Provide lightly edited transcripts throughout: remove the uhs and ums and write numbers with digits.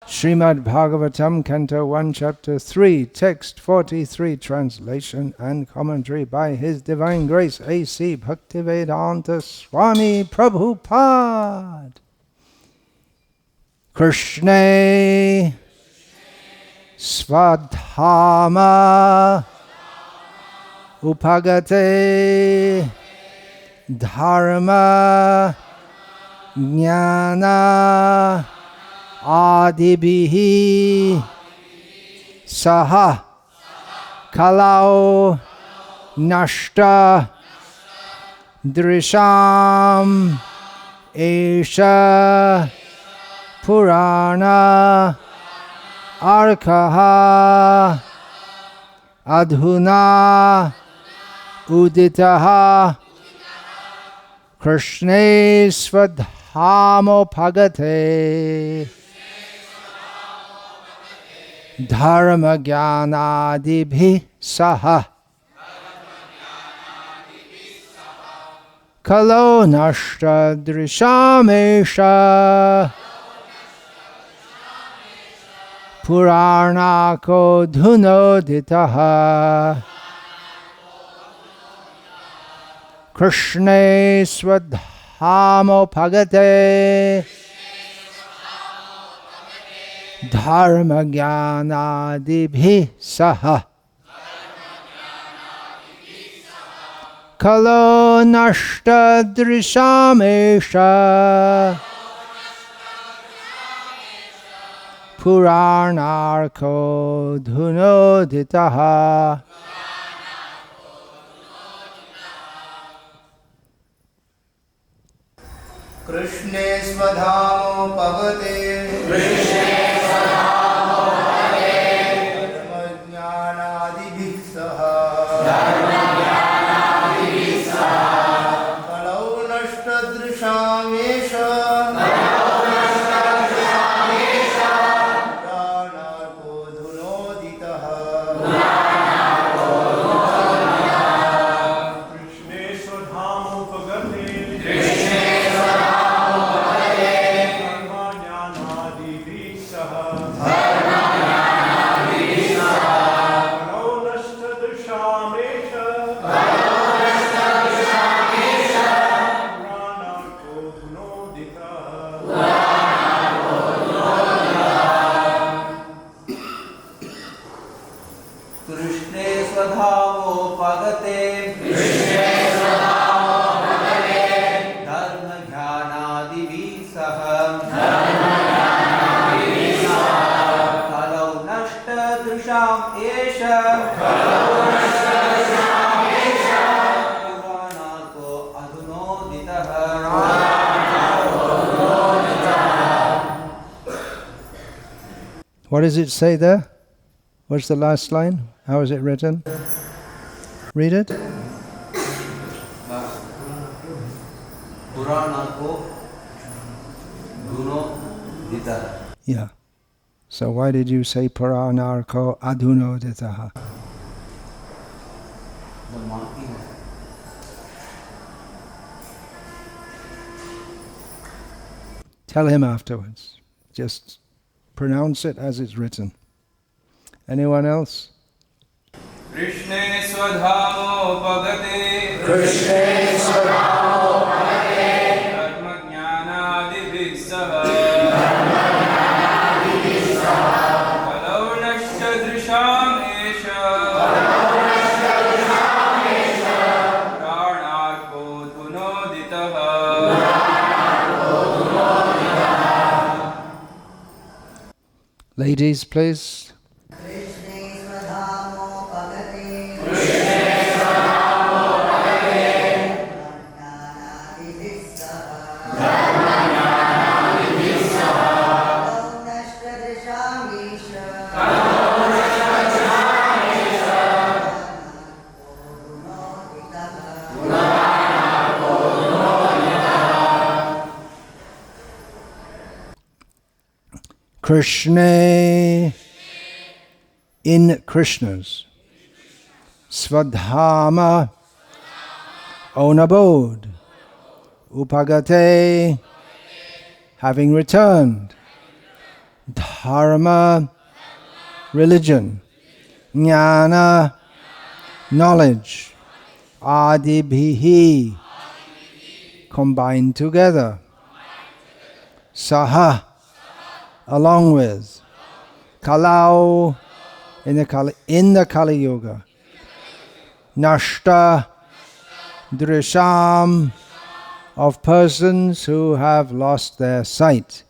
Srimad Bhagavatam, Canto 1, Chapter 3, Text 43, Translation and Commentary by His Divine Grace A.C. Bhaktivedanta Swami Prabhupada. Krishna Svadhama Upagate Dharma Jnana Adibhihi Saha Kalau Nashta Drisham Esha Purana Arkaha Adhuna Uditaha Krishne Svadhamo Bhagate Dharma Jnanadibhi Saha Kalo Nashta Drishamesha Puranako Dhunoditaha Krishne Svadhamo Bhagate Dharma Jnanadibhi Saha Kalo Nashta Drishamesha Puranarko Dhunoditaha. Krishne Svadhamo Bhagate Krishne Svadhamo Bhagate Dharma Jnanadibhi Saha Dharma Jnanadibhi Saha Kalau Nashta Drishamesha What does it say there? What's the last line? How is it written? Read it. Yeah. So why did you say Puranarko Adhunoditaha? Tell him afterwards. Just pronounce it as it's written. Anyone else? Krishne Svadhamo Bhagate Krishne Svadhamo Bhagate Dharma Jnanadibhi Saha Dharma Jnanadibhi Saha Kalau Nashta Drishamesha Pranarko Dhunoditaha. Ladies, please. Krishna in Krishna's Svadhama own abode, Upagate having returned, dharma, religion, jnana, knowledge, adibhihi, combined together, saha, along with, kalau, in the Kali Yuga, nashta, drisham, of persons who have lost their sight,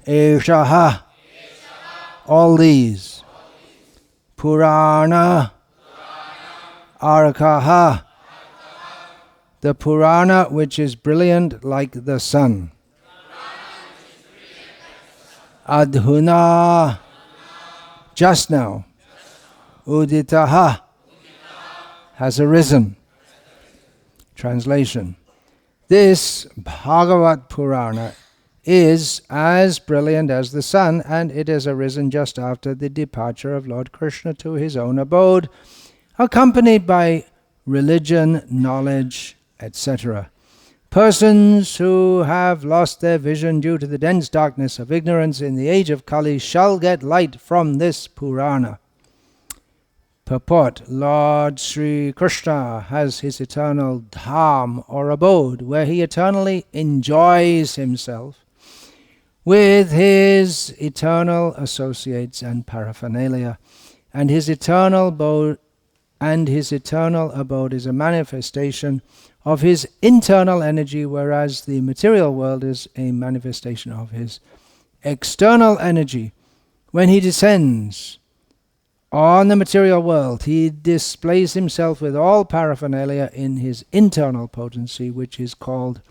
eshaha, all these, Purana, Arkaha, the Purana which is brilliant like the sun. Adhuna, just now. Uditaha, has arisen. Translation. This Bhagavat Purana is as brilliant as the sun, and it has arisen just after the departure of Lord Krishna to his own abode, accompanied by religion, knowledge, etc. Persons who have lost their vision due to the dense darkness of ignorance in the age of Kali shall get light from this Purana. Purport. Lord Sri Krishna has his eternal dham or abode where he eternally enjoys himself with his eternal associates and paraphernalia, and his eternal abode is a manifestation of his internal energy, whereas the material world is a manifestation of his external energy. When he descends on the material world, he displays himself with all paraphernalia in his internal potency, which is called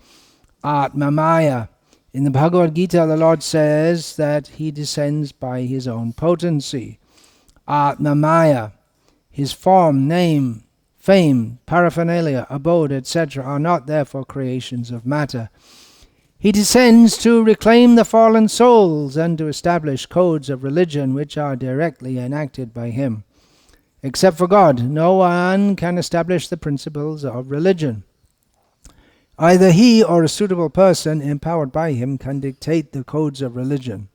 Atmamaya. In the Bhagavad Gita, the Lord says that he descends by his own potency. Atmamaya, his form, name, fame, paraphernalia, abode, etc. are not therefore creations of matter. He descends to reclaim the fallen souls and to establish codes of religion which are directly enacted by him. Except for God, no one can establish the principles of religion. Either he or a suitable person empowered by him can dictate the codes of religion.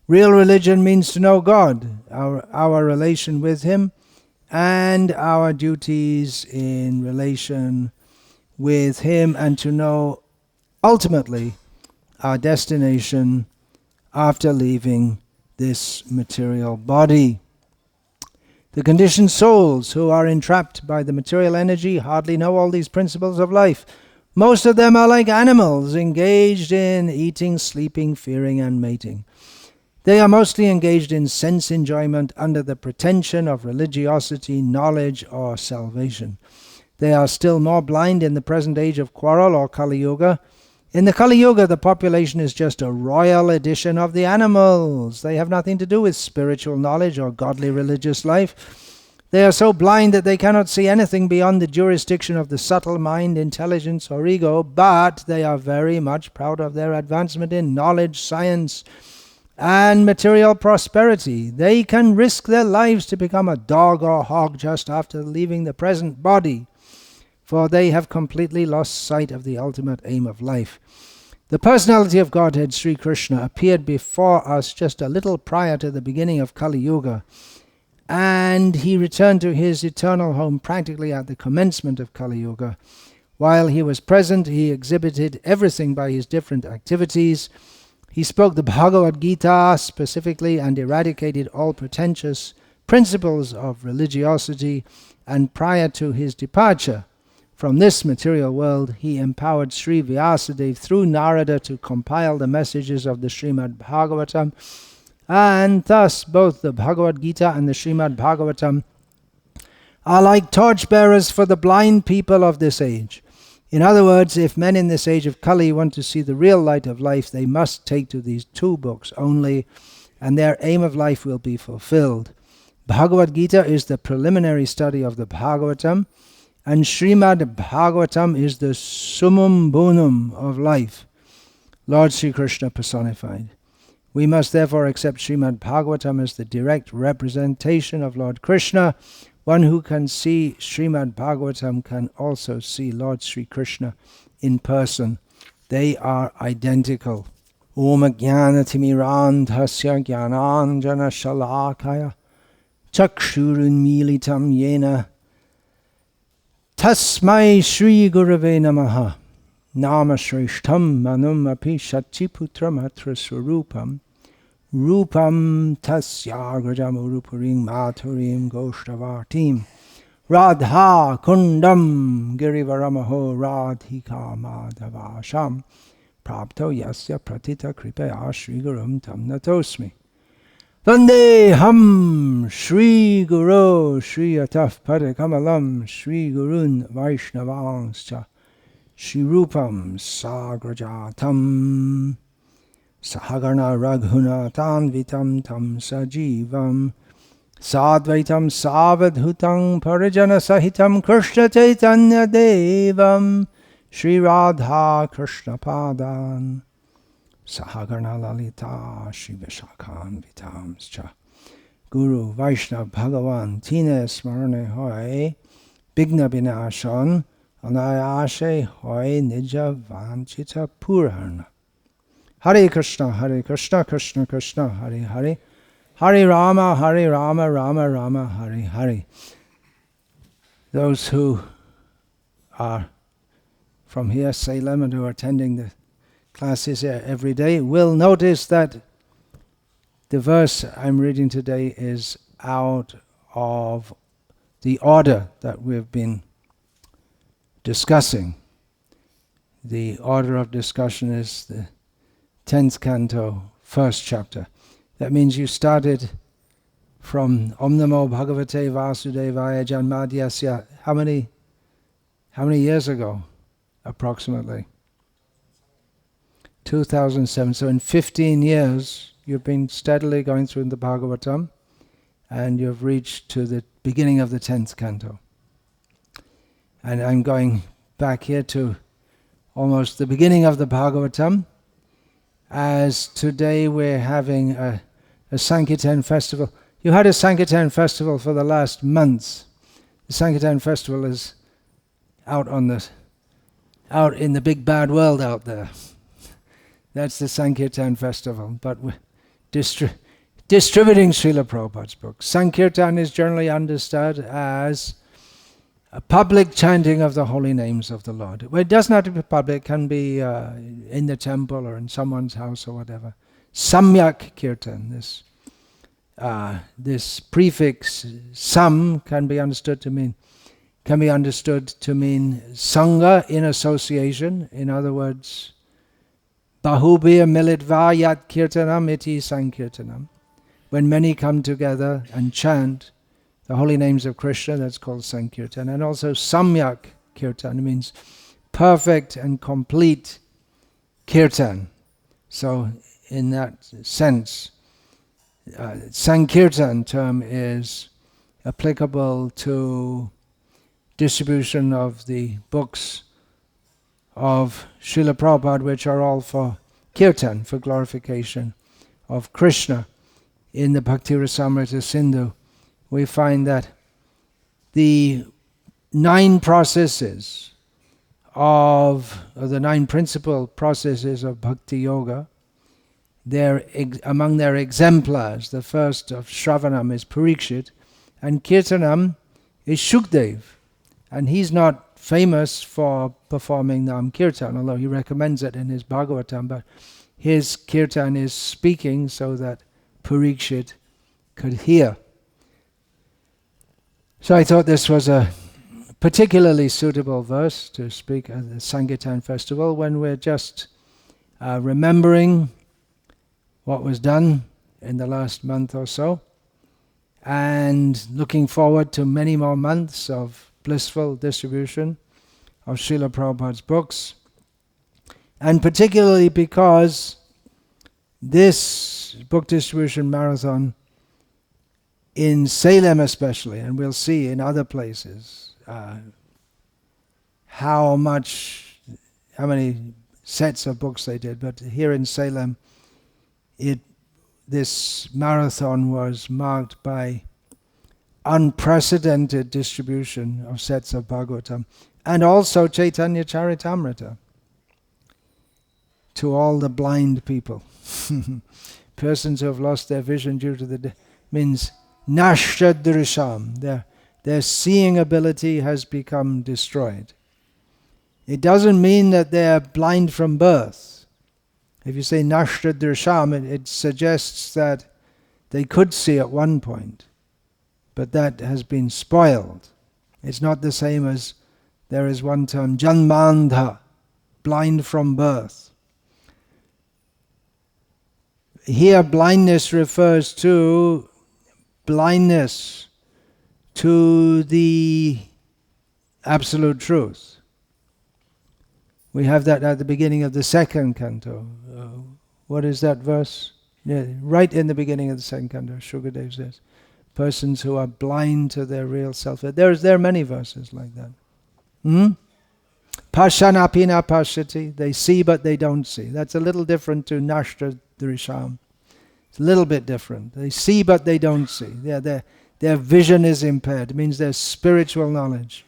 Real religion means to know God, our relation with him, and our duties in relation with him, and to know ultimately our destination after leaving this material body. The conditioned souls who are entrapped by the material energy hardly know all these principles of life. Most of them are like animals engaged in eating, sleeping, fearing, and mating. They are mostly engaged in sense enjoyment under the pretension of religiosity, knowledge, or salvation. They are still more blind in the present age of quarrel or Kali Yuga. In the Kali Yuga, the population is just a royal edition of the animals. They have nothing to do with spiritual knowledge or godly religious life. They are so blind that they cannot see anything beyond the jurisdiction of the subtle mind, intelligence, or ego, but they are very much proud of their advancement in knowledge, science, and material prosperity. They can risk their lives to become a dog or hog just after leaving the present body, for they have completely lost sight of the ultimate aim of life. The personality of Godhead, Sri Krishna, appeared before us just a little prior to the beginning of Kali Yuga, and he returned to his eternal home practically at the commencement of Kali Yuga. While he was present, he exhibited everything by his different activities. He spoke the Bhagavad Gita specifically and eradicated all pretentious principles of religiosity, and prior to his departure from this material world, he empowered Sri Vyasadeva through Narada to compile the messages of the Srimad Bhagavatam, and thus both the Bhagavad Gita and the Srimad Bhagavatam are like torchbearers for the blind people of this age. In other words, if men in this age of Kali want to see the real light of life, they must take to these two books only, and their aim of life will be fulfilled. Bhagavad Gita is the preliminary study of the Bhagavatam, and Srimad Bhagavatam is the summum bonum of life, Lord Sri Krishna personified. We must therefore accept Srimad Bhagavatam as the direct representation of Lord Krishna. One who can see Srimad Bhagavatam can also see Lord Sri Krishna in person. They are identical. Om Jnanatimirandhasya Jnananjana Shalakaya Chakshurunmilitam Yena Tasmai Shri Gurave Namaha Nama Shrishtam Manum Api Shachiputram Atra Swarupam Rupam Tasyagrajam Urupurim Maturim Goshtavartim Radha Kundam Girivaramaho Radhika Madhavasham Prapto Yasya Pratita Kripaya Shri Gurum Tam Natosmi Vandeham Shri Guru Shri Ataf Padakamalam Shri Gurun Vaishnavanscha Shri Rupam Sagrajatam Sahagarna Raghuna Tanvitam Tam Sajivam Sadvaitam Savadhutam Parijana Sahitam Krishna Chaitanya Devam Shri Radha Krishna Padan Sahagarna Lalita Shri Vishakhan Vitamscha Guru Vaishnav Bhagavan Tine Smarane Hoy Bigna Binashon Anayashe Hoy Nija Vanchita Purana Hare Krishna, Krishna Krishna, Hare Hare, Hare Rama, Rama Rama, Hare Hare. Those who are from here, Salem, and who are attending the classes here every day will notice that the verse I'm reading today is out of the order that we've been discussing. The order of discussion is the 10th canto, 1st chapter. That means you started from Om Namo Bhagavate Vasudevaya Janmadhyasya. How many years ago, approximately? 2007. So in 15 years, you've been steadily going through the Bhagavatam, and you've reached to the beginning of the 10th canto. And I'm going back here to almost the beginning of the Bhagavatam, as today we're having a Sankirtan festival. You had a Sankirtan festival for the last month. The Sankirtan festival is out in the big bad world out there. That's the Sankirtan festival. But we're distributing Srila Prabhupada's books. Sankirtan is generally understood as a public chanting of the holy names of the Lord. Well, it doesn't have to be public. It can be in the temple or in someone's house or whatever. Samyak Kirtan. This prefix sam can be understood to mean sangha, in association. In other words, bahubhya militva yat kirtanam iti sankirtanam. When many come together and chant the holy names of Krishna, that's called Sankirtan. And also Samyak Kirtan means perfect and complete Kirtan. So in that sense, Sankirtan term is applicable to distribution of the books of Srila Prabhupada, which are all for Kirtan, for glorification of Krishna. In the Bhakti Rasamrita Sindhu, we find that the 9 processes the 9 principal processes of Bhakti Yoga, among their exemplars, the first of Shravanam is Parikshit, and Kirtanam is Shukdev. And he's not famous for performing Nam Kirtan, although he recommends it in his Bhagavatam, but his Kirtan is speaking so that Parikshit could hear. So I thought this was a particularly suitable verse to speak at the Sankirtan festival when we're just remembering what was done in the last month or so, and looking forward to many more months of blissful distribution of Srila Prabhupada's books, and particularly because this book distribution marathon in Salem especially, and we'll see in other places how many sets of books they did, but here in Salem, this marathon was marked by unprecedented distribution of sets of Bhagavatam, and also Chaitanya Charitamrita. to all the blind people. Persons who have lost their vision due to means nashtadrisham. Their seeing ability has become destroyed. It doesn't mean that they're blind from birth. If you say nashtadrisham, it suggests that they could see at one point, but that has been spoiled. It's not the same as there is one term, janmandha, blind from birth. Here blindness refers to blindness to the absolute truth. We have that at the beginning of the second canto. What is that verse? Yeah, right in the beginning of the second canto, Shukadev says, persons who are blind to their real self. There are many verses like that. Pashanapina pashati, they see but they don't see. That's a little different to nashtra drisham. It's a little bit different. They see but they don't see. Their vision is impaired. It means their spiritual knowledge.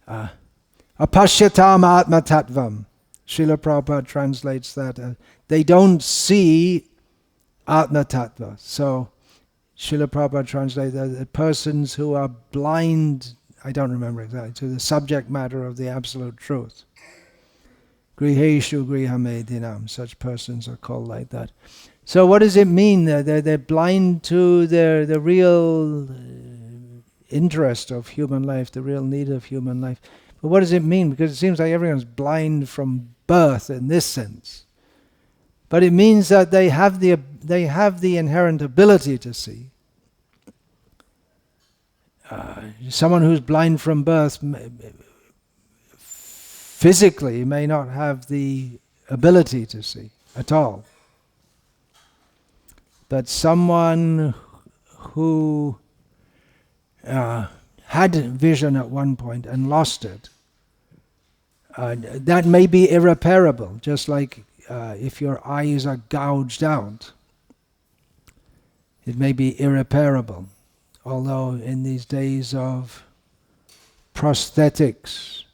Apashyatam atma tattvam. Srila Prabhupada translates that. They don't see atma tattva. So Srila Prabhupada translates that persons who are blind, I don't remember exactly, to the subject matter of the absolute truth. Griheshu grihamedinam. Such persons are called like that. So what does it mean? They're blind to the real interest of human life, the real need of human life. But what does it mean? Because it seems like everyone's blind from birth in this sense. But it means that they have the inherent ability to see. Someone who's blind from birth physically may not have the ability to see at all. But someone who had vision at one point and lost it, that may be irreparable, just like if your eyes are gouged out. It may be irreparable. Although in these days of prosthetics,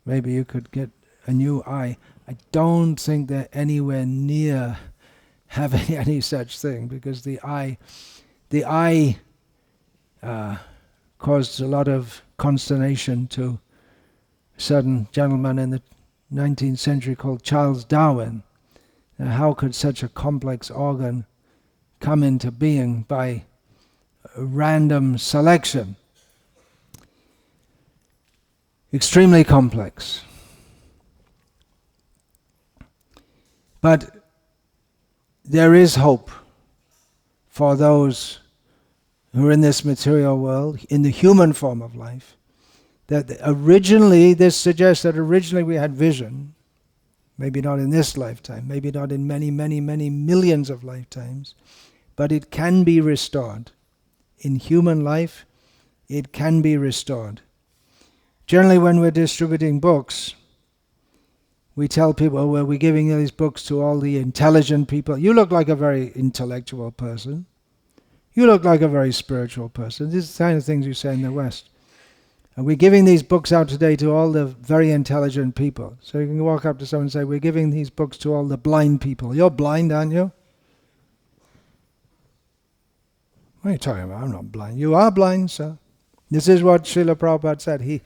maybe you could get a new eye. I don't think they're anywhere near having any such thing, because the eye caused a lot of consternation to a certain gentleman in the 19th century called Charles Darwin. Now, how could such a complex organ come into being by random selection? Extremely complex. But there is hope for those who are in this material world, in the human form of life. That originally, this suggests that originally we had vision, maybe not in this lifetime, maybe not in many, many, many millions of lifetimes, but it can be restored. In human life, it can be restored. Generally, when we're distributing books, we tell people, oh, well, we're giving these books to all the intelligent people. You look like a very intellectual person. You look like a very spiritual person. These are the kind of things you say in the West. And we're giving these books out today to all the very intelligent people. So you can walk up to someone and say, we're giving these books to all the blind people. You're blind, aren't you? What are you talking about? I'm not blind. You are blind, sir. This is what Srila Prabhupada said.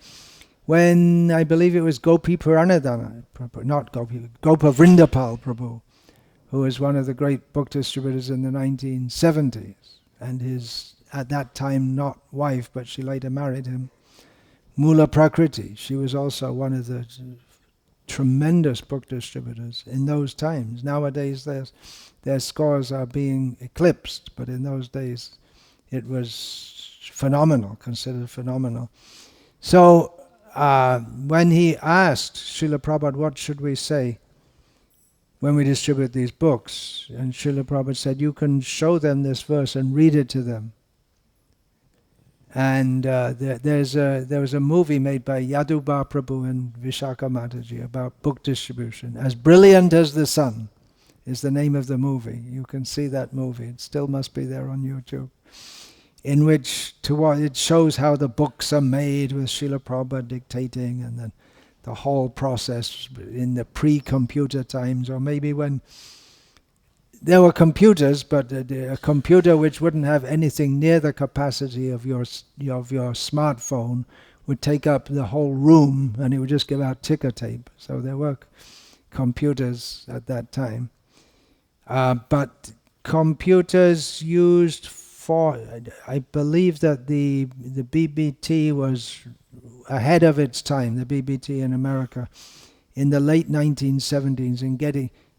When I believe it was Gopi Puranadana, not Gopi, Gopa Vrindapal Prabhu, who was one of the great book distributors in the 1970s, and his, at that time, not wife, but she later married him, Mula Prakriti. She was also one of the tremendous book distributors in those times. Nowadays, their scores are being eclipsed, but in those days, it was phenomenal, considered phenomenal. So, when he asked Srila Prabhupada, what should we say when we distribute these books? And Srila Prabhupada said, you can show them this verse and read it to them. And there was a movie made by Yaduba Prabhu and Vishaka Mataji about book distribution. As Brilliant as the Sun is the name of the movie. You can see that movie. It still must be there on YouTube. In which it shows how the books are made with Srila Prabhupada dictating, and then the whole process in the pre-computer times, or maybe when there were computers, but a computer which wouldn't have anything near the capacity of your smartphone would take up the whole room, and it would just give out ticker tape. So there were computers at that time. But computers used for, I believe that the BBT was ahead of its time, the BBT in America, in the late 1970s, in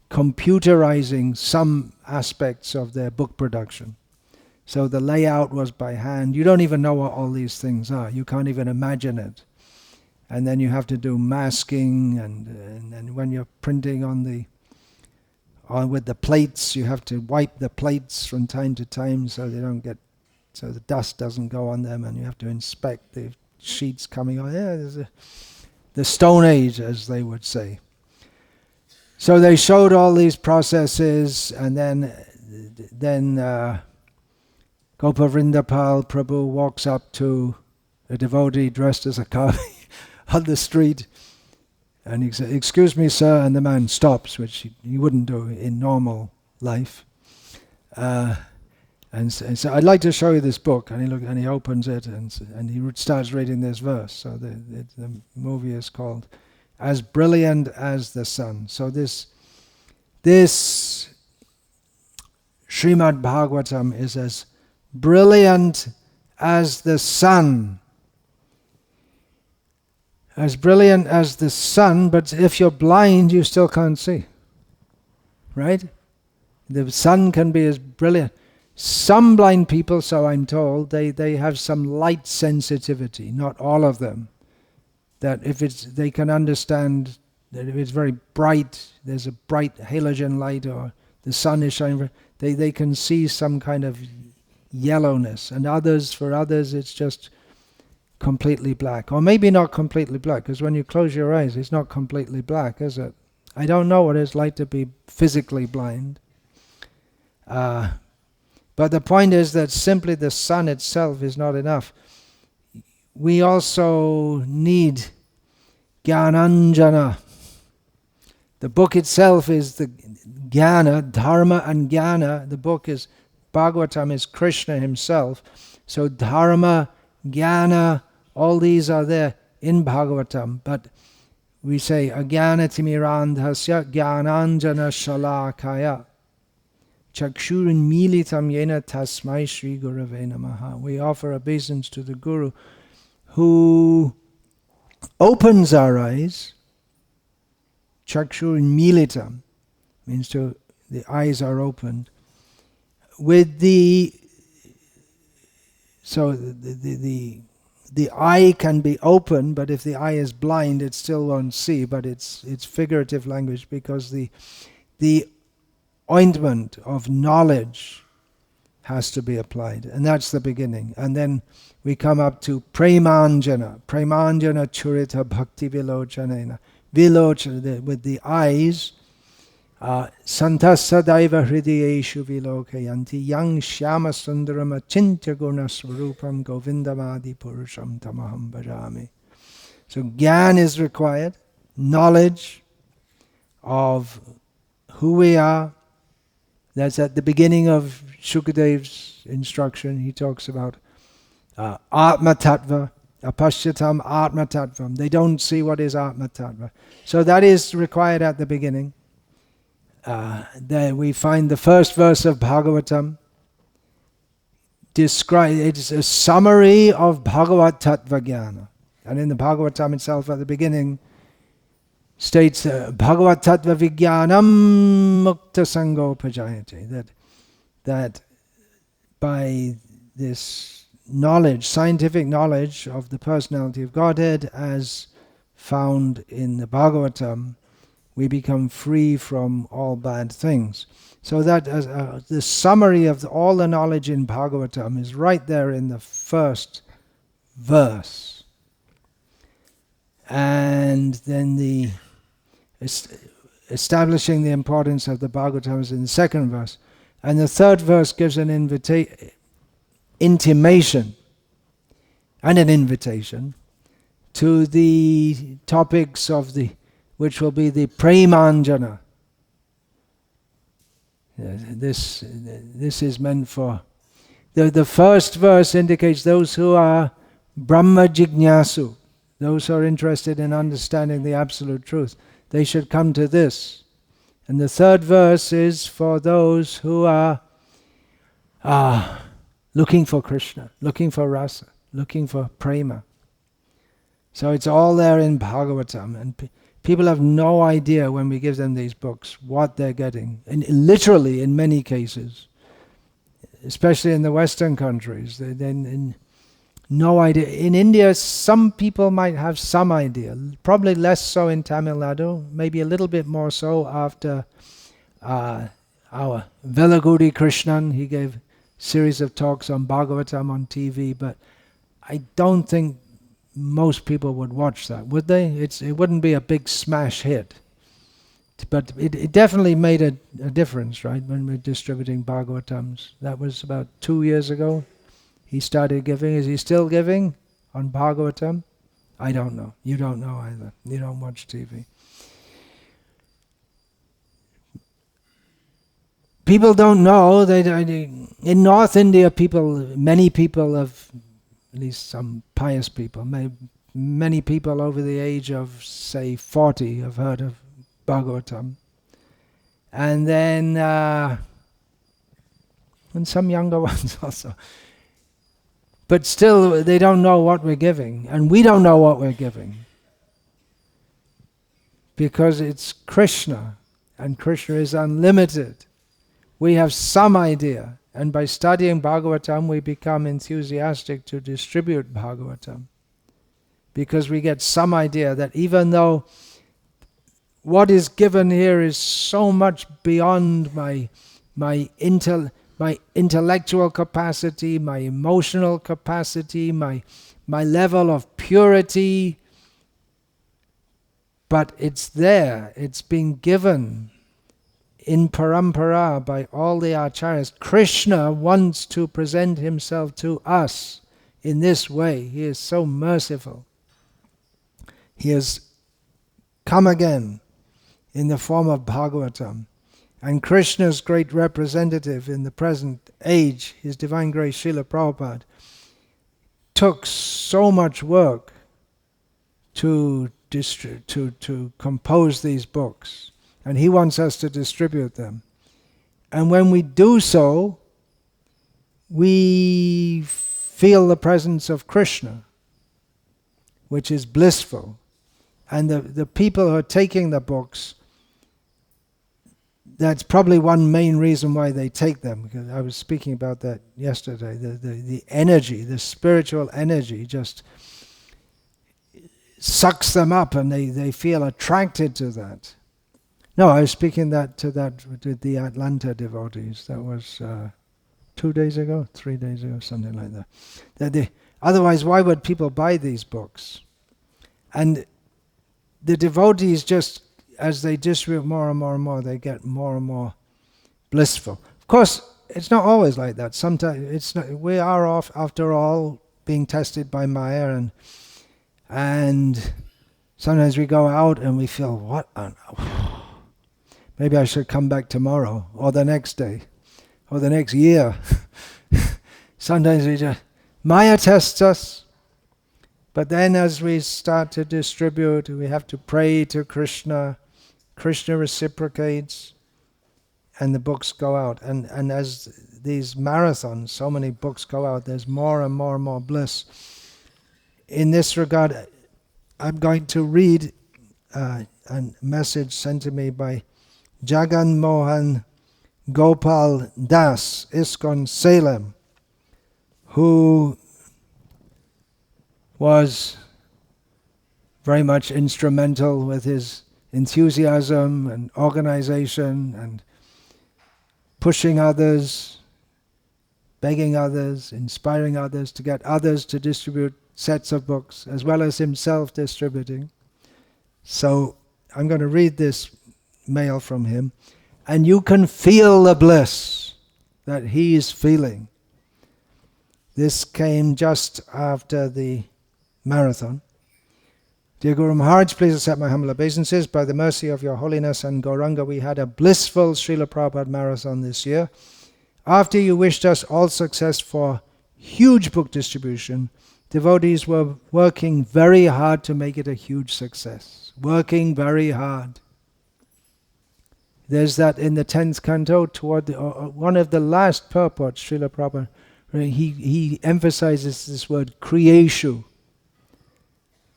computerizing some aspects of their book production. So the layout was by hand. You don't even know what all these things are. You can't even imagine it. And then you have to do masking, and when you're printing with the plates, you have to wipe the plates from time to time so the dust doesn't go on them, and you have to inspect the sheets coming on. Yeah, there's the Stone Age, as they would say. So they showed all these processes, and then Gopavrindapal Prabhu walks up to a devotee dressed as a kavi on the street, and he says, "Excuse me, sir," and the man stops, which he wouldn't do in normal life. And so, "I'd like to show you this book," and he opens it, and he starts reading this verse. So the movie is called "As Brilliant as the Sun." So this Srimad Bhagavatam is as brilliant as the sun. As brilliant as the sun, but if you're blind, you still can't see. Right? The sun can be as brilliant. Some blind people, so I'm told, they have some light sensitivity, not all of them. That they can understand that if it's very bright, there's a bright halogen light, or the sun is shining, they can see some kind of yellowness. And for others, it's just completely black. Or maybe not completely black, because when you close your eyes, it's not completely black, is it? I don't know what it's like to be physically blind. But the point is that simply the sun itself is not enough. We also need Jnananjana. The book itself is the Jnana, Dharma and Jnana. The book is, Bhagavatam is Krishna himself. So Dharma, Jnana, all these are there in Bhagavatam. But we say, Ajnanatimirandhasya Jnananjana Shalakaya Chakshurin Militam Yena Tasmai Shri Gurave Namaha. We offer obeisance to the Guru who opens our eyes. Chakshurin Militam means the eyes are opened. With the eye can be open, but if the eye is blind, it still won't see. But it's figurative language, because the ointment of knowledge has to be applied, and that's the beginning. And then we come up to Premanjana Churita Bhakti Vilochanena. Vilochana, with the eyes, Santasadaiva Hridayeshu Vilokayanti Yang Shyama Sundaram Achintya Guna Swarupam Govindamadi Purusham Tamaham Bhajami. So Gyan is required, knowledge of who we are. That's at the beginning of Shukadev's instruction. He talks about Atma Tattva, Apashyatam Atma Tattvam. They don't see what is Atma Tattva. So that is required at the beginning. There we find the first verse of Bhagavatam. It's a summary of Bhagavat Tattva Jnana. And in the Bhagavatam itself at the beginning, states Bhagavat Tattva Vijnanam Mukta Sango Pajayate, that by this knowledge, scientific knowledge of the personality of Godhead as found in the Bhagavatam, we become free from all bad things. So that the summary of all the knowledge in Bhagavatam is right there in the first verse. And then the establishing the importance of the Bhagavatam is in the second verse. And the third verse gives an intimation and an invitation to the topics of which will be the Premanjana. This is meant for, the first verse indicates those who are Brahma Jignasu, those who are interested in understanding the absolute truth. They should come to this. And the third verse is for those who are looking for Krishna, looking for rasa, looking for prema. So it's all there in Bhagavatam, and people have no idea when we give them these books what they're getting. And literally, in many cases, especially in the Western countries, they no idea. In India, some people might have some idea, probably less so in Tamil Nadu, maybe a little bit more so after our Velagudi Krishnan. He gave a series of talks on Bhagavatam on TV, but I don't think most people would watch that, would they? It wouldn't be a big smash hit. But it definitely made a difference, right, when we're distributing Bhagavatams. That was about 2 years ago. He started giving. Is he still giving on Bhagavatam? I don't know. You don't know either. You don't watch TV. People don't know. In North India, many people have, at least some pious people, many people over the age of, say, 40 have heard of Bhagavatam. And then, and some younger ones also. But still, they don't know what we're giving. And we don't know what we're giving. Because it's Krishna. And Krishna is unlimited. We have some idea. And by studying Bhagavatam, we become enthusiastic to distribute Bhagavatam. Because we get some idea that even though what is given here is so much beyond my intellectual capacity, my emotional capacity, my level of purity, but it's there, it's been given in parampara by all the acharyas. Krishna wants to present himself to us in this way. He is so merciful. He has come again in the form of Bhagavatam. And Krishna's great representative in the present age, His Divine Grace Srila Prabhupada, took so much work to compose these books. And he wants us to distribute them. And when we do so, we feel the presence of Krishna, which is blissful. And the people who are taking the books, that's probably one main reason why they take them, because I was speaking about that yesterday. The energy, the spiritual energy just sucks them up and they feel attracted to that. No, I was speaking to the Atlanta devotees. That was 2 days ago, 3 days ago, something like that. Otherwise, why would people buy these books? And the devotees just, as they distribute more and more and more, they get more and more blissful. Of course, it's not always like that. Sometimes it's not. We are after all, being tested by Maya, and sometimes we go out and we feel, what on? Maybe I should come back tomorrow, or the next day, or the next year. Sometimes Maya tests us. But then as we start to distribute, we have to pray to Krishna. Krishna reciprocates, and the books go out. And as these marathons, so many books go out, there's more and more and more bliss. In this regard, I'm going to read a message sent to me by Jagan Mohan Gopal Das, ISKCON Salem, who was very much instrumental with his enthusiasm and organization and pushing others, begging others, inspiring others to get others to distribute sets of books, as well as himself distributing. So I'm going to read this mail from him, and you can feel the bliss that he is feeling. This came just after the marathon. Dear Guru Maharaj, please accept my humble obeisances. By the mercy of your holiness and Gauranga, we had a blissful Srila Prabhupada marathon this year. After you wished us all success for huge book distribution, devotees were working very hard to make it a huge success. Working very hard. There's that in the 10th canto, toward one of the last purports, Srila Prabhupada, he emphasizes this word, kriyeshu.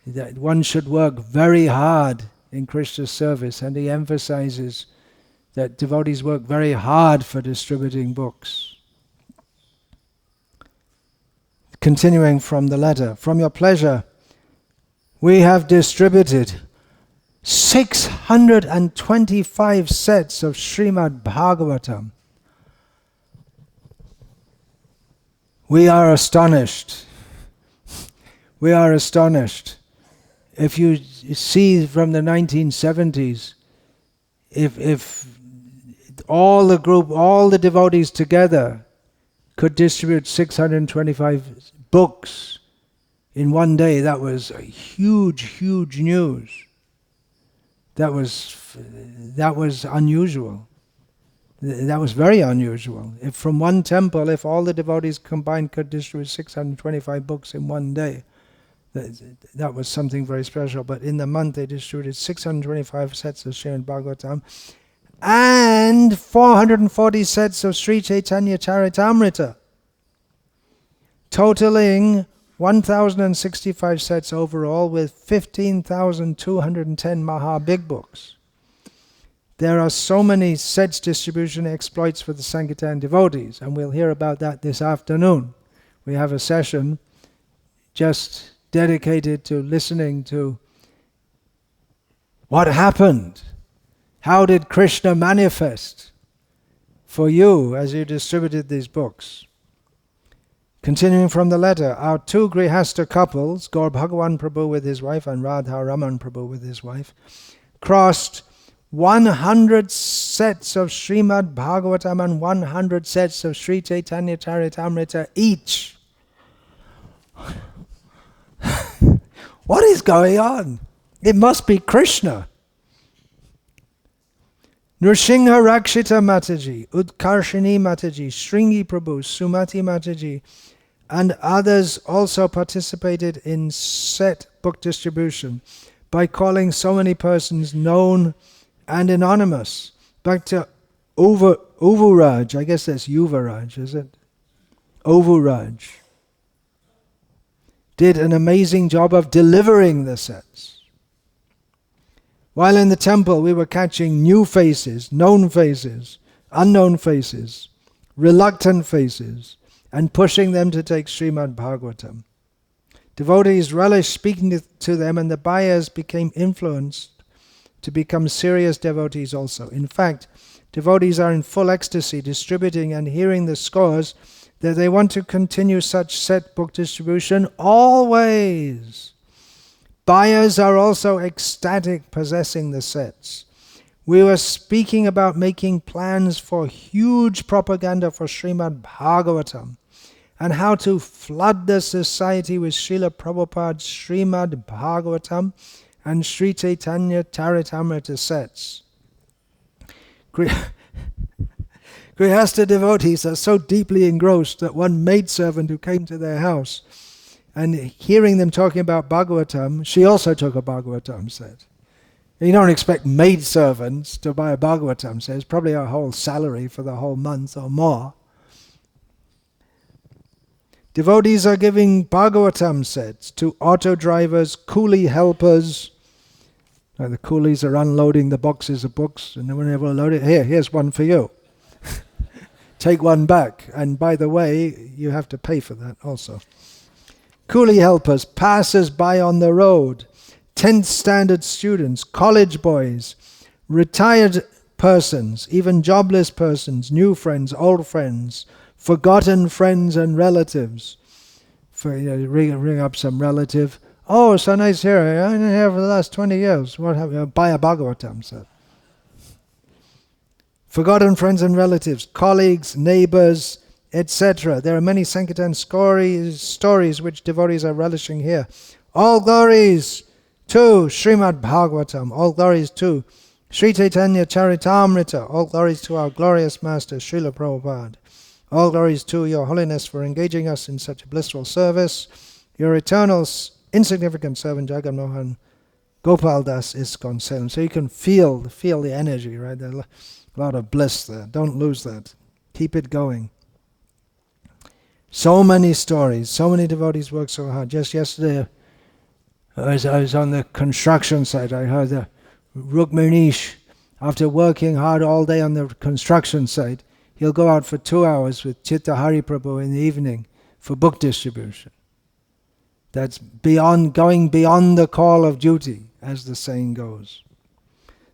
That one should work very hard in Krishna's service, and he emphasizes that devotees work very hard for distributing books. Continuing from the letter, from your pleasure, we have distributed 625 sets of Srimad Bhagavatam. We are astonished. We are astonished. If you see from the 1970s, if all the group, all the devotees together could distribute 625 books in one day, that was a huge, huge news. That was unusual. That was very unusual. If from one temple, if all the devotees combined could distribute 625 books in one day, that was something very special. But in the month they distributed 625 sets of Srimad Bhagavatam and 440 sets of Sri Chaitanya Charitamrita, totaling 1,065 sets overall with 15,210 Maha Big Books. There are so many sets distribution exploits for the Sankirtan devotees, and we'll hear about that this afternoon. We have a session just dedicated to listening to what happened. How did Krishna manifest for you as you distributed these books? Continuing from the letter, our two Grihastha couples, Gaur Bhagawan Prabhu with his wife and Radha Raman Prabhu with his wife, crossed 100 sets of Srimad Bhagavatam and 100 sets of Sri Chaitanya Charitamrita each. What is going on? It must be Krishna. Nrsimha Rakshita Mataji, Utkarshini Mataji, Shringi Prabhu, Sumati Mataji, and others also participated in set book distribution by calling so many persons known and anonymous. Back to Ovuraj, I guess that's Yuvaraj, is it? Ovuraj did an amazing job of delivering the sets. While in the temple we were catching new faces, known faces, unknown faces, reluctant faces, and pushing them to take Srimad Bhagavatam. Devotees relished speaking to them, and the buyers became influenced to become serious devotees also. In fact, devotees are in full ecstasy, distributing and hearing the scores that they want to continue such set book distribution always. Buyers are also ecstatic possessing the sets. We were speaking about making plans for huge propaganda for Srimad Bhagavatam and how to flood the society with Srila Prabhupada's Srimad Bhagavatam and Sri Chaitanya Charitamrita sets. Grihastha devotees are so deeply engrossed that one maidservant who came to their house and hearing them talking about Bhagavatam, she also took a Bhagavatam set. You don't expect maidservants to buy a Bhagavatam set. It's probably a whole salary for the whole month or more. Devotees are giving Bhagavatam sets to auto drivers, coolie helpers. Now the coolies are unloading the boxes of books, and then whenever they load it, here's one for you. Take one back, and by the way, you have to pay for that also. Coolie helpers, passers-by on the road, 10th standard students, college boys, retired persons, even jobless persons, new friends, old friends, forgotten friends and relatives. Ring up some relative. Oh, so nice here. I didn't have for the last 20 years. What have you? Buy a Bhagavatam set. Forgotten friends and relatives, colleagues, neighbors, etc. There are many Sankirtan stories which devotees are relishing here. All glories to Srimad Bhagavatam. All glories to Sri Chaitanya Charitamrita. All glories to our glorious Master Srila Prabhupada. All glories to Your Holiness for engaging us in such a blissful service. Your eternal insignificant servant Jagan Mohan Gopal Das ISKCON Salem. So you can feel the energy, right? There's a lot of bliss there. Don't lose that. Keep it going. So many stories. So many devotees work so hard. Just yesterday, I was on the construction site. I heard the Rukmanish, after working hard all day on the construction site, he'll go out for 2 hours with Chitta Hari Prabhu in the evening for book distribution. That's going beyond the call of duty, as the saying goes.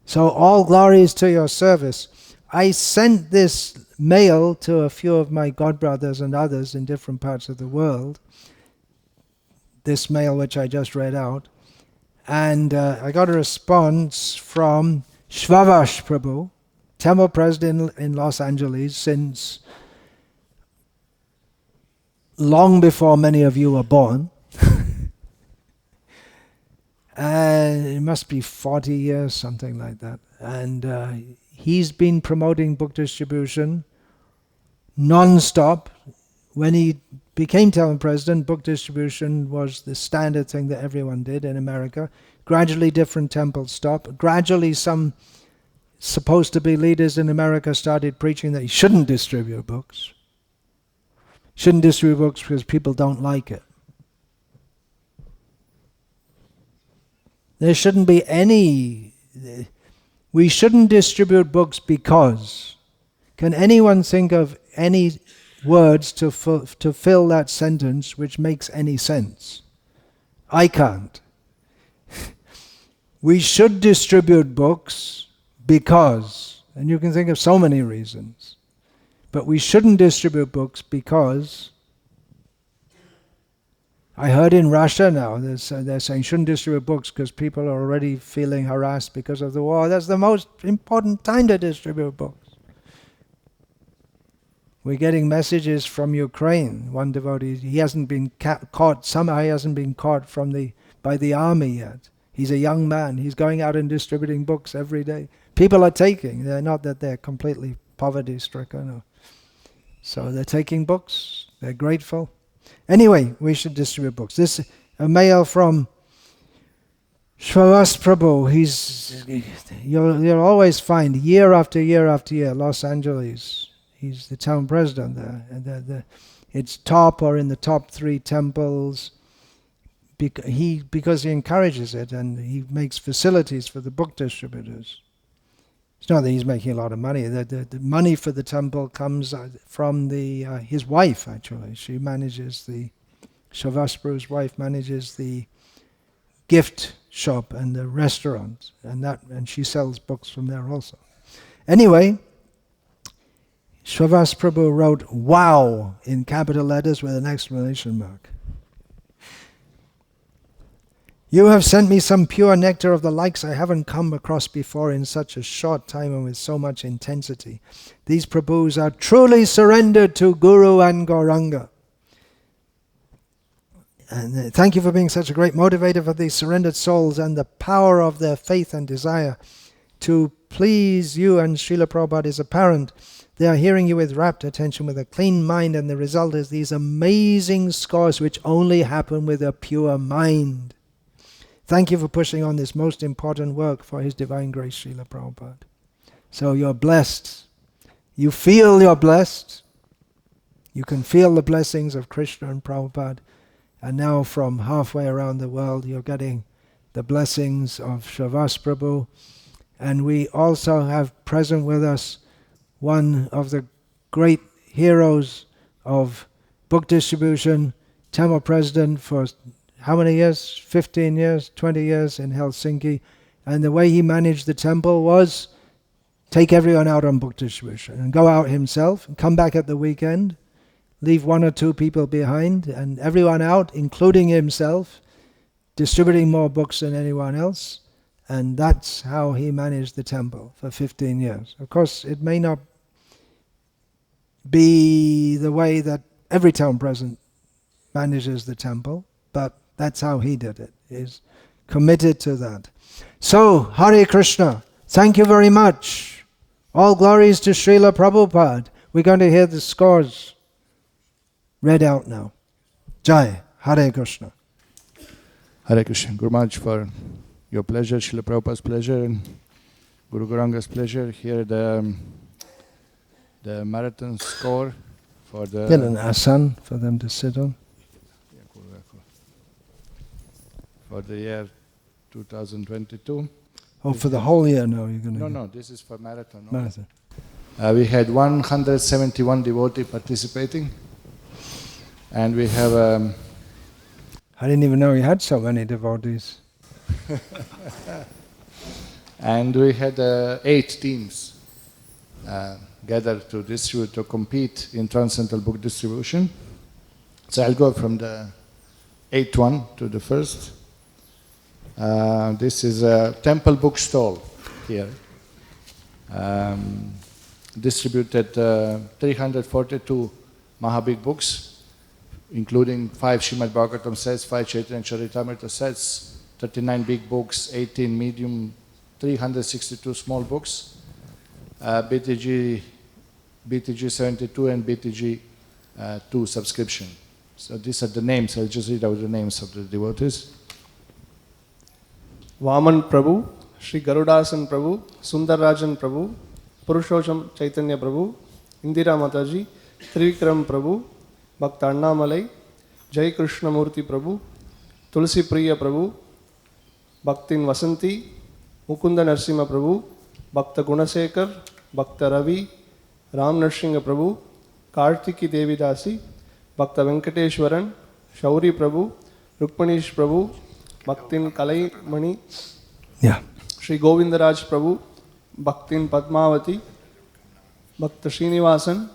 So all glories to your service. I sent this mail to a few of my godbrothers and others in different parts of the world, this mail which I just read out, and I got a response from Shvavash Prabhu, Temple President in Los Angeles, since long before many of you were born. And it must be 40 years, something like that. And he's been promoting book distribution non-stop. When he became Temple President, book distribution was the standard thing that everyone did in America. Gradually different temples stopped. Gradually some supposed to be leaders in America started preaching that you shouldn't distribute books. Shouldn't distribute books because people don't like it. There shouldn't be any... We shouldn't distribute books because... Can anyone think of any words to fill that sentence which makes any sense? I can't. We should distribute books because... And you can think of so many reasons. But we shouldn't distribute books because... I heard in Russia now, they're saying shouldn't distribute books because people are already feeling harassed because of the war. That's the most important time to distribute books. We're getting messages from Ukraine. One devotee, he hasn't been caught, somehow he hasn't been caught by the army yet. He's a young man. He's going out and distributing books every day. People are taking. They're not that they're completely poverty-stricken. No. So they're taking books. They're grateful. Anyway, we should distribute books. This a mail from Shvavas Prabhu. You'll always find year after year after year, Los Angeles. He's the town president there. And it's top or in the top 3 temples because he encourages it and he makes facilities for the book distributors. It's not that he's making a lot of money. The money for the temple comes from his wife, actually. She manages Shavaspra's wife manages the gift shop and the restaurant, and she sells books from there also. Anyway, Shavas Prabhu wrote "Wow" in capital letters with an exclamation mark. You have sent me some pure nectar of the likes I haven't come across before in such a short time and with so much intensity. These Prabhus are truly surrendered to Guru and Gauranga. And thank you for being such a great motivator for these surrendered souls and the power of their faith and desire to please you and Srila Prabhupada is apparent. They are hearing you with rapt attention, with a clean mind, and the result is these amazing scores which only happen with a pure mind. Thank you for pushing on this most important work for His Divine Grace, Srila Prabhupada. So you're blessed. You feel you're blessed. You can feel the blessings of Krishna and Prabhupada. And now from halfway around the world, you're getting the blessings of Shavas Prabhu. And we also have present with us one of the great heroes of book distribution, Temple President for how many years? 15 years, 20 years in Helsinki. And the way he managed the temple was take everyone out on book distribution and go out himself and come back at the weekend, leave 1 or 2 people behind, and everyone out, including himself, distributing more books than anyone else. And that's how he managed the temple for 15 years. Of course, it may not be the way that every town president manages the temple, but that's how he did it. His committed to that. So, Hare Krishna, thank you very much. All glories to Srila Prabhupada. We're going to hear the scores read out now. Jai, Hare Krishna. Hare Krishna. Guru Maharaj, for your pleasure, Srila Prabhupada's pleasure, and Guru Gauranga's pleasure. Here the marathon score for the... Get an asan for them to sit on. For the year 2022. Oh, for the whole year now you're going to... No, this is for marathon. Marathon. We had 171 devotees participating. And we have... I didn't even know you had so many devotees. and we had 8 teams gathered to distribute, to compete in Transcendental book distribution. So I'll go from the 8th one to the first. This is a temple book stall here. Distributed 342 Mahabig books, including 5 Srimad Bhagavatam sets, 5 Chaitanya Charitamrita sets, 39 big books, 18 medium, 362 small books, BTG 72 and BTG 2 subscription. So these are the names. I'll just read out the names of the devotees. Vaman Prabhu, Sri Garudasan Prabhu, Sundarrajan Prabhu, Purushottama Chaitanya Prabhu, Indira Mataji, Trivikram Prabhu, Bhakta Annamalai, Jai Krishnamurti Prabhu, Tulsi Priya Prabhu, Bhaktin Vasanti, Mukunda Narsimha Prabhu, Bhakta Gunasekar, Bhakta Ravi, Ram Narsingha Prabhu, Kartiki Devi Dasi, Bhakta Venkateshwaran, Shauri Prabhu, Rukmanish Prabhu, Bhaktin Kalai Mani, Sri Govindaraj Prabhu, Bhaktin Padmavati, Bhakta Srinivasan.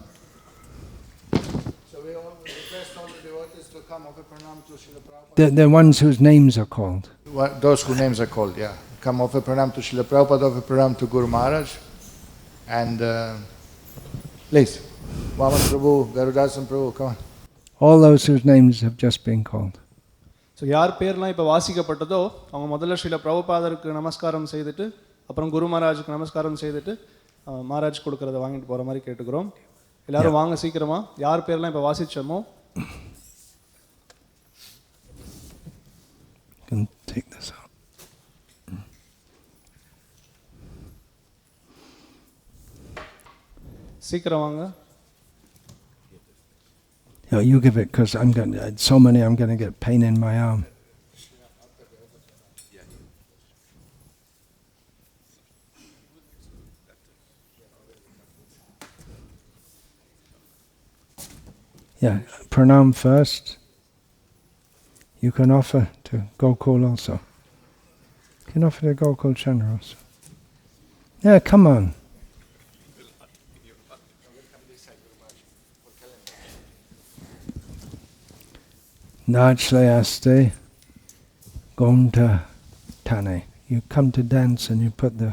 So we all request all the devotees to come offer pranam to Srila Prabhupada. The ones whose names are called. Those whose names are called, yeah. Come offer pranam to Srila Prabhupada, offer pranam to Guru Maharaj. And please, Vaman Prabhu, Garudasan Prabhu, come on. All those whose names have just been called. So யார் பேர்லாம் இப்போ வாசிக்கப்பட்டதோ அவங்க முதல்ல ஸ்ரீல பிரபுபாதருக்கு நமஸ்காரம் செய்துட்டு அப்புறம் குரு மகாராஜுக்கு நமஸ்காரம் செய்துட்டு மகாராஜ் கொடுக்கறத வாங்கிட்டு போகிற மாதிரி கேட்டுக்கிறோம். எல்லாரும் வாங்க சீக்கிரமா. யார் பேர்லாம் இப்போ வாசிச்சோமோ Take this out. சீக்கிரம் வாங்க. You give it, because so many I'm going to get pain in my arm. Yeah, pranam first. You can offer to Gokul also. You can offer to Gokul Chandra also. Yeah, come on. Nachlayaste Gomta Tane. You come to dance and you put the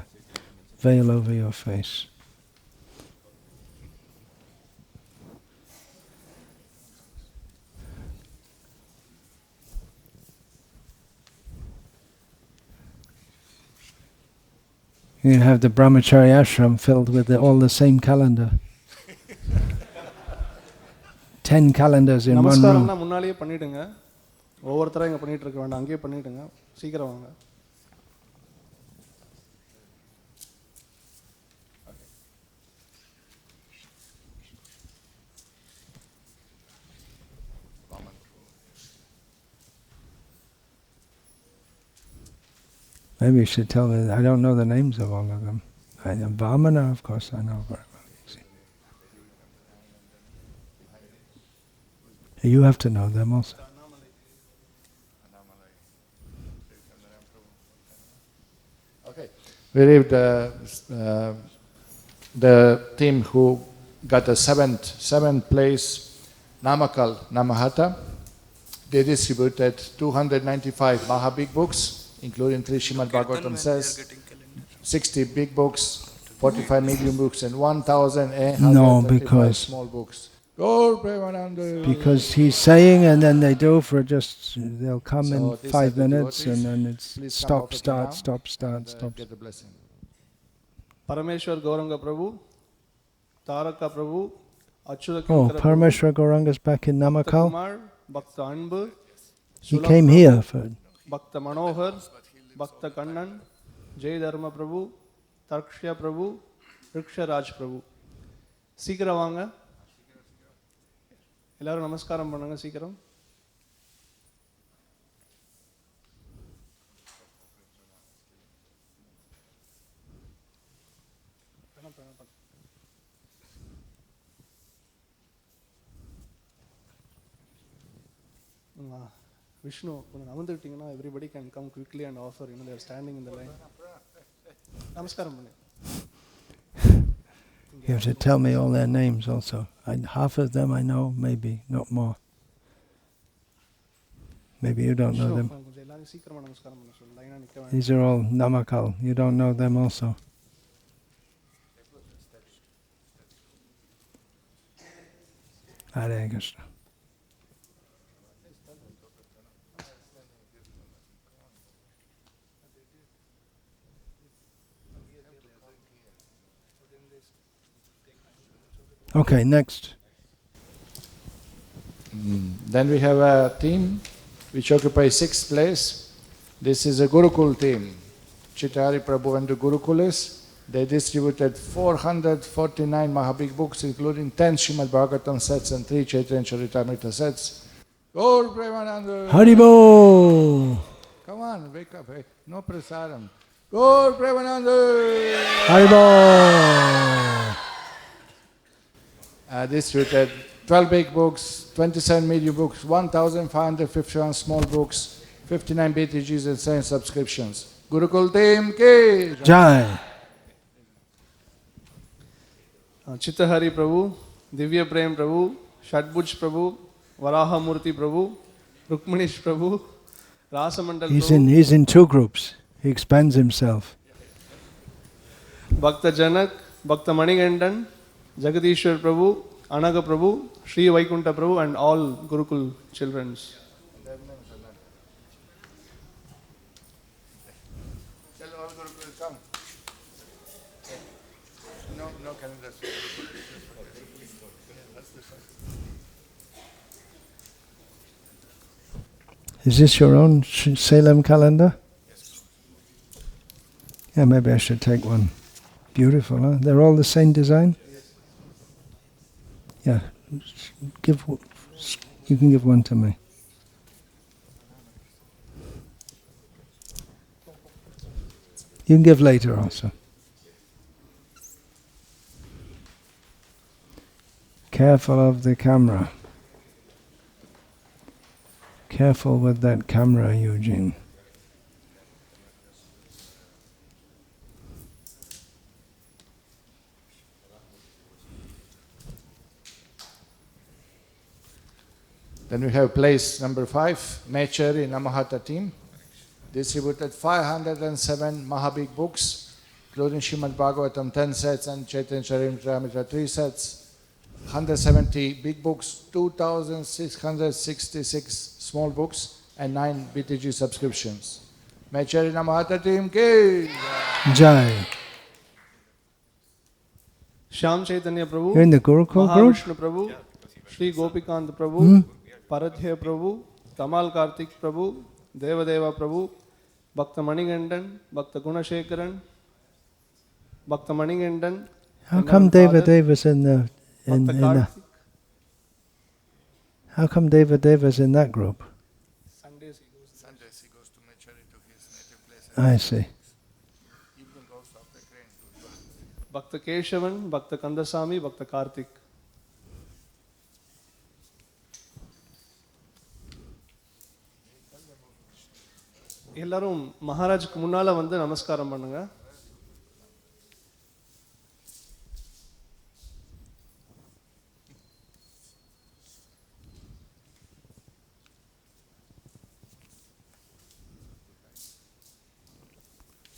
veil over your face. You have the brahmachari ashram filled with all the same calendar. 10 calendars in one room. நமஸ்காரம்னா முன்னாலேயே பண்ணிடுங்க. ஒவ்வொருத்தரா இங்க பண்ணிட்டு இருக்க வேண்டாம். அங்கேயே பண்ணிடுங்க. சீக்கிரம் வாங்க. Maybe you should tell me. I don't know the names of all of them. Vamana, of course, I know very well. You have to know them also. Okay. We read the team who got the seventh place, Namakal Namahata. They distributed 295 Mahabig books, including 3 Srimad Bhagavatam says, 60 big books, 45 medium books, and 1,835 small books. Gaur Premananda. Because he's saying and then they do for just, they'll come So in these 5 are the minutes and devotees. then it's Please come stop, over to start, now stop, start, and, stop. get the blessing. Parameshwar Gauranga Prabhu, Taraka Prabhu, Achyuta Oh, Kinkara Prabhu, Parameshwar Gauranga's back in Bhakta Namakkal. Kumar, Bhakta Anbu, He Sulam came Prabhu, here for, Bhakta Manohar, Bhakta Kannan, Jay Dharma Prabhu, Tarkshya Prabhu, Riksha Raj Prabhu. சீக்கிரம் வாங்க எல்லாரும் நமஸ்காரம் பண்ணுங்க சீக்கிரம் Vishnu, கொஞ்சம் அமர்ந்துக்கிட்டீங்கன்னா everybody can come quickly and offer, they are standing in the line. நமஸ்காரம் பண்ணு. you have to tell me all their names also. Half of them I know, maybe, not more. Maybe you don't know them. கொஞ்சம் எல்லாரும் சீக்கிரமா நமஸ்காரம் பண்ண சொல்லு. லைனா நிக்க வேண்டாம். These are all Namakkal. You don't know them also. Hare Krishna. Okay, next. Then we have a team which occupies 6th place. This is a Gurukul team. Chitari Prabhu and the Gurukulis. They distributed 449 Mahabig books, including 10 Srimad Bhagavatam sets and 3 Chaitanya Charitamrita sets. Gaur Premananda. Haribol! Come on, wake up. Hey. No prasaram. Gaur Premananda. Haribol! Distributed 12 big books, 27 medium books, 1,551 small books, 59 BTGs and 7 subscriptions. Gurukul team ki Jai! Chittahari Prabhu, Divya Prem Prabhu, Shadbhuj Prabhu, Varahamurti Prabhu, Rukmanish Prabhu, Rasamandal Prabhu, He's in 2 groups. He expands himself. Bhakta Janak, Bhakta Manigandan, Jagadishwar Prabhu, Anaga Prabhu, Sri Vaikunta Prabhu, and all Gurukul children. Tell all Gurukul come. No calendars. Is this your own Salem calendar? Yeah, maybe I should take one. Beautiful, huh? They're all the same design? Yeah, you can give one to me. You can give later also. Careful of the camera. Careful with that camera, Eugene. Then we have place number 5, Mecheri Namahata team. Distributed 507 Mahabig books, including Srimad Bhagavatam 10 sets and Chaitanya Charitamrita 3 sets, 170 big books, 2,666 small books, and 9 BTG subscriptions. Mecheri Namahata team ki Jai. Shyam Chaitanya Prabhu, You're in the Gurukul group? Mahavishnu Prabhu, Sri Gopikant Prabhu, Paradhya Prabhu, Tamal Kartik Prabhu, Devadeva Prabhu, Bhakta Manigandan, Bhakta Gunashekaran, Bhakta Manigandan. How come Devadeva's in the Bhakta Kartik. How come Devadeva's in that group? Sundays Sundays he goes to Mecheri to his native place. I see. Evening goes after grain. Bhakta Keshavan, Bhakta Kandasamy, Bhakta Kartik. எல்லாரும் மகாராஜுக்கு முன்னால வந்து நமஸ்காரம் பண்ணுங்க.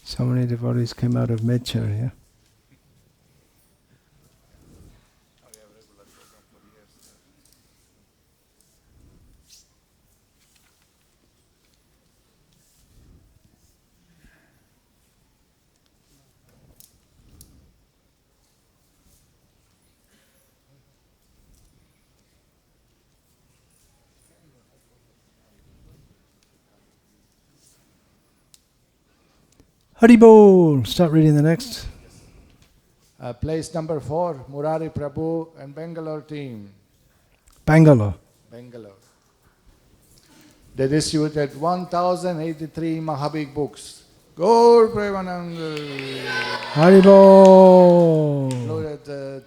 So many devotees came out of Medcheri, yeah? Haribol. Start reading the next. Place number 4, Murari Prabhu and Bangalore team. Bangalore. Bangalore. They distributed 1083 Mahabig books. Gaur Premananda. Haribol. Included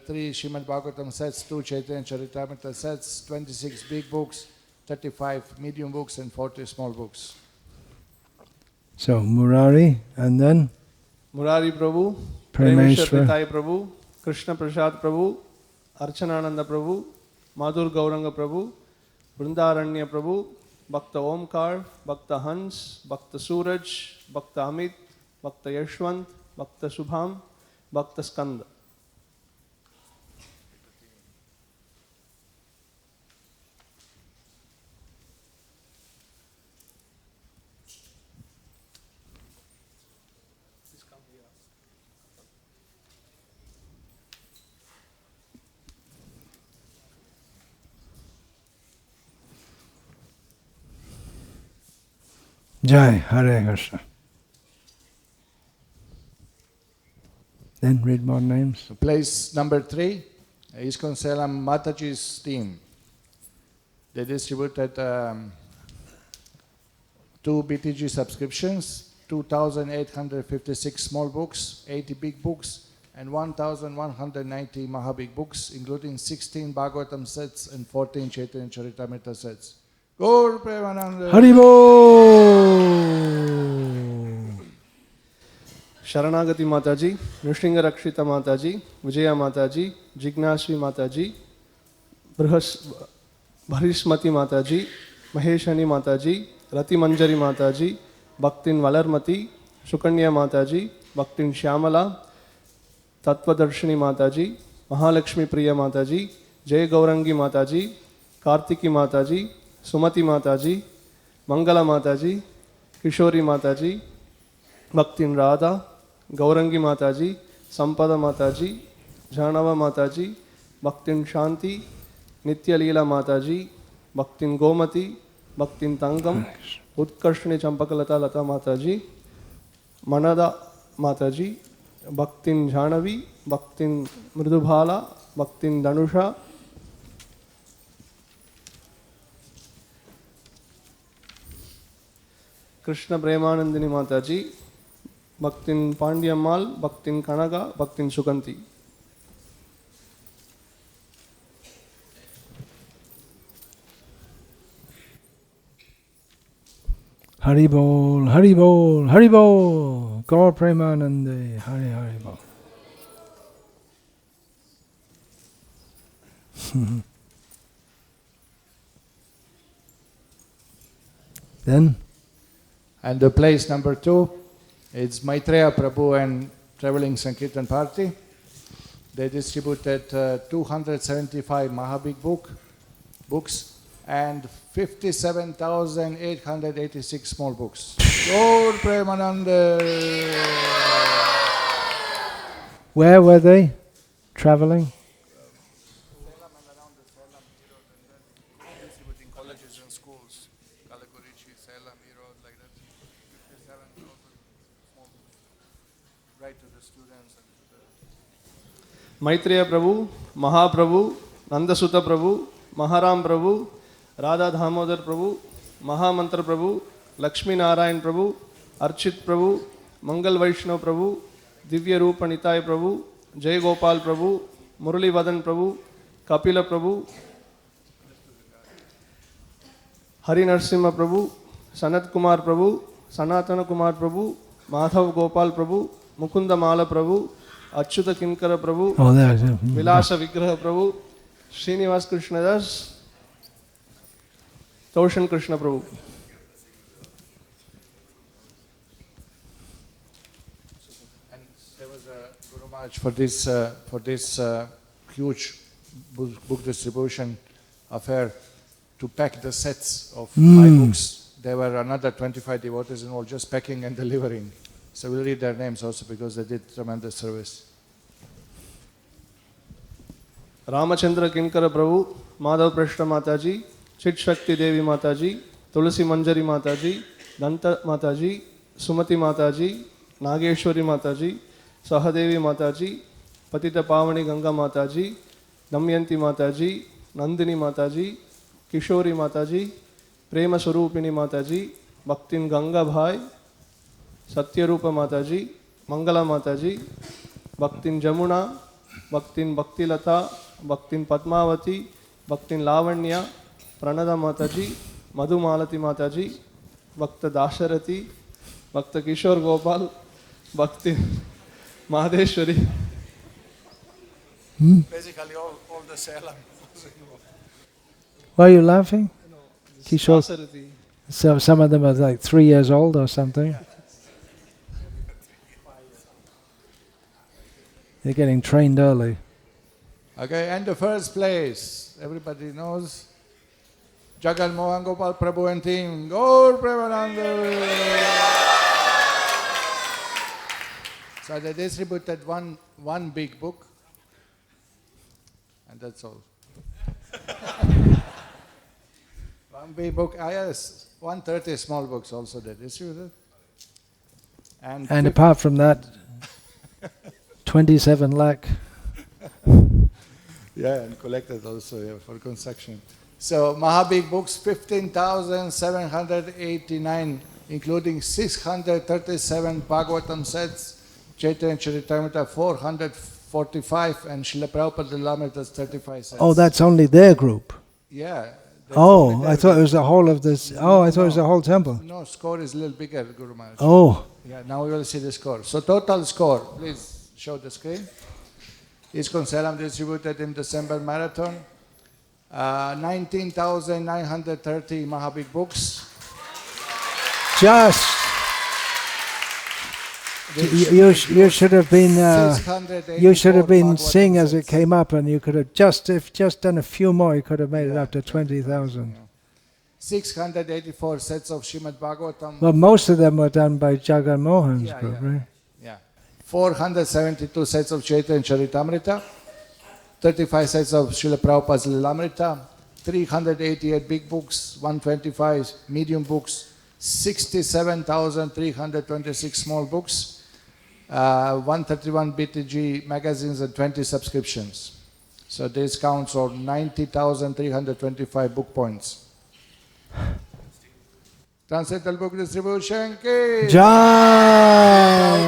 3 Srimad Bhagavatam sets, 2 Chaitanya Charitamrita sets, 26 big books, 35 medium books, and 40 small books. So Murari, and then Murari Prabhu, Premeshwar. Nitai Prabhu, Krishna Prasad Prabhu, Archanananda Prabhu, Madhur Gauranga Prabhu, Vrindaranya Prabhu, Bhakta Omkar, Bhakta Hans, Bhakta Suraj, Bhakta Amit, Bhakta Yashwant, Bhakta Subham, Bhakta Skanda. Jai Hare Krishna. Then read more names. Place number 3, ISKCON Salem Mataji's team. They distributed 2 BTG subscriptions, 2,856 small books, 80 big books, and 1,190 Mahabig books, including 16 Bhagavatam sets and 14 Chaitanya Charitamrita sets. Gaur Premananda. Haribol. Sharanagati Mataji, Nrishringa Rakshita Mataji, Vijaya Mataji, Jignashri Mataji, Bharishmati Mataji, Maheshani Mataji, Rati Manjari Mataji, Bhaktin Valarmati, Sukanya Mataji, Bhaktin Shyamala, Tattvadarshini Mataji, Mahalakshmi Priya Mataji, Jay Gaurangi Mataji, Kartiki Mataji, Sumati Mataji, Mangala Mataji, Kishori Mataji, Bhaktin Radha, Gaurangi Mataji, Sampada Mataji, Janava Mataji, Bhaktin Shanti, Nitya Leela Mataji, Bhaktin Gomati, Bhaktin Tangam, Utkarshni Champakalata Lata Mataji, Manada Mataji, Bhaktin Jhanavi, Bhaktin Mridubhala, Bhaktin Danusha, Krishna Premanandini Mataji, Bhaktin Pandyamal, Bhaktin Kanaga, Bhaktin Sukanti. Haribol, Haribol, Haribol. Gaur Premanande, Hari Haribol. Then? And the place number 2, it's Maitreya Prabhu and Traveling Sankirtan Party. They distributed 275 Mahabig books and 57,886 small books. Gaur Premananda. Where were they traveling? Salem and around the Salem, Erode, and then distributing colleges and schools. Kalagurichi, Salem, Erode, like that. 57,000 small books. Right to the students and to the... Maitreya Prabhu, Mahaprabhu, Nandasuta Prabhu, Maharam Prabhu, Radha Dhamodar Prabhu, Mahamantra Prabhu, Lakshmi Narayan Prabhu, Archit Prabhu, Mangal Vaishnav Prabhu, Divya Rupa Nitai Prabhu, Jai Gopal Prabhu, Murali Vadan Prabhu, Kapila Prabhu, Hari Narsimha Prabhu, Sanat Kumar Prabhu, Sanatana Kumar Prabhu, Madhav Gopal Prabhu, Mukunda Mala Prabhu, Achyuta Kinkara Prabhu, Oh, there. Vilasa Vigraha Prabhu, Srinivas Krishna Das, Toshan Krishna Prabhu. And there was a Guru Maharaj for this huge book distribution affair to pack the sets of 5 books. There were another 25 devotees involved just packing and delivering. So we'll read their names also because they did tremendous service. Ramachandra Kinkara Prabhu, Madhav Prashna Mataji, Chit Shakti Devi Mataji, Tulasi Manjari Mataji, Danta Mataji, Sumati Mataji, Nageshwari माताजी, सहदेवी माताजी, पतित पावनी गंगा माताजी, दमयंती माताजी, नंदिनी माताजी, किशोरी माताजी, प्रेम स्वरूपिणी माताजी, भक्तिन गंगा भाई, सत्यरूप माताजी, मंगला माताजी, भक्तिन जमुना, भक्तिन भक्तिलता, भक्तिन पद्मावती, भक्तिन लावण्या, प्रणदा माताजी, मधुमालती माताजी, भक्त दाशरथी, भक्त किशोर गोपाल, भक्ति माधेश्वरी. Basically all the Salem. Why are you laughing? Kishore. Dasharathi. So some of them are like 3 years old or something. They're getting trained early. Okay, and the first place, everybody knows, Jagan Mohan Gopal Prabhu and team. Gaur Premananda. So they distributed one big book, and that's all. One big book, yes, 130 small books also they distributed. And apart from that, 27 lakh. Yeah, and collected also for construction. So Mahabig books 15,789, including 637 Bhagavatam sets, Chaitanya Charitamrita 445, and Srila Prabhupada Lilamrita's 35 sets. Oh, that's only their group. Yeah. Oh, I thought it was the whole of this. Oh, I thought it was the whole temple. No, score is a little bigger, Guru Maharaj. Oh, Yeah, now we will see the score. So total score, please show the screen. ISKCON Salem distributed in December Marathon. 19,930 Mahabig books. just. You should have been seeing as it came up, and you could have just done a few more. You could have made it up to 20,000. 684 sets of Srimad Bhagavatam. Well, most of them were done by Jagan Mohan's group, right? Yeah. 472 sets of Chaitanya Charitamrita, 35 sets of Srila Prabhupada's Lilamrita, 388 big books, 125 medium books, 67,326 small books, 131 BTG magazines and 20 subscriptions. So this counts for 90,325 book points. Transcendental Book Distribution ki Jai!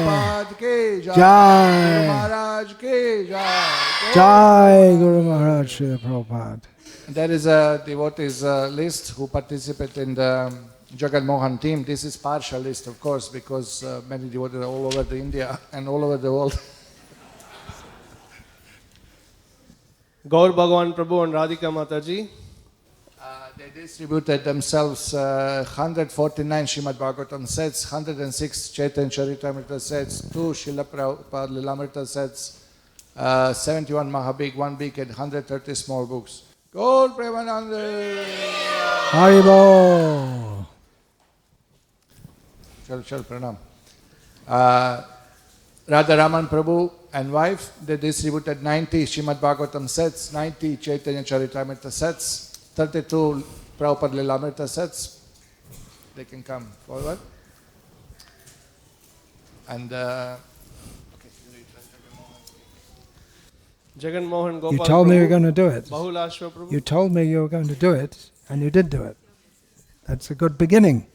Prabhupada ki Jai! Jai! Guru Maharaj ki Jai! Jai Guru Maharaj Srila Prabhupada. There is a devotees list who participate in the Jagan Mohan team. This is partial list, of course, because many devotees are all over the India and all over the world. Gaur Bhagavan Prabhu and Radhika Mataji. They distributed themselves 149 Srimad Bhagavatam sets, 106 Chaitanya Charitamrita sets, 2 Srila Prabhupada Lilamrita sets, 71 Mahabig, 1 big, and 130 small books. Gaur Premananda! Haribo! Chal Pranam. Radha Raman Prabhu and wife, they distributed 90 Srimad Bhagavatam sets, 90 Chaitanya Charitamrita sets, 32 Prabhupada Lilamrita sets. They can come forward. And Jagan Mohan Gopal You told me you were Prabhu, going to do it. Bahulashva Prabhu. You told me you were going to do it, and you did do it. That's a good beginning.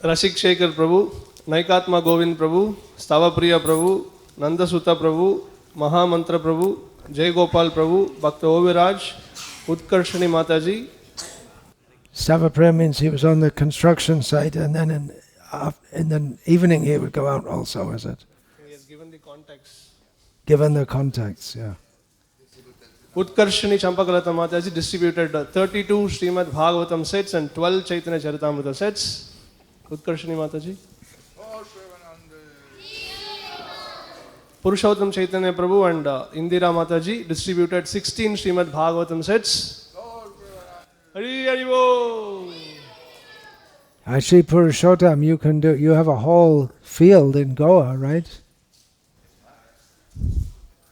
Rashik Shekhar Prabhu, Naikatma Govind Prabhu, Stavapriya Prabhu, Nandasuta Prabhu, Mahamantra Prabhu, Jai Gopal Prabhu, Bhakta Oviraj, Utkarshani Mataji. Stavapriya means he was on the construction site, and then in the evening he would go out also, is it? He has given the context. Given the contacts, yeah. Utkarshani Champakalata Mataji distributed 32 Srimad Bhagavatam sets and 12 Chaitanya Charitamrita sets. Utkarshani Mataji. Purushottam Chaitanya Prabhu and Indira Mataji distributed 16 Srimad Bhagavatam sets. Hari Hari Bo! Actually, Purushottam, you have a whole field in Goa, right?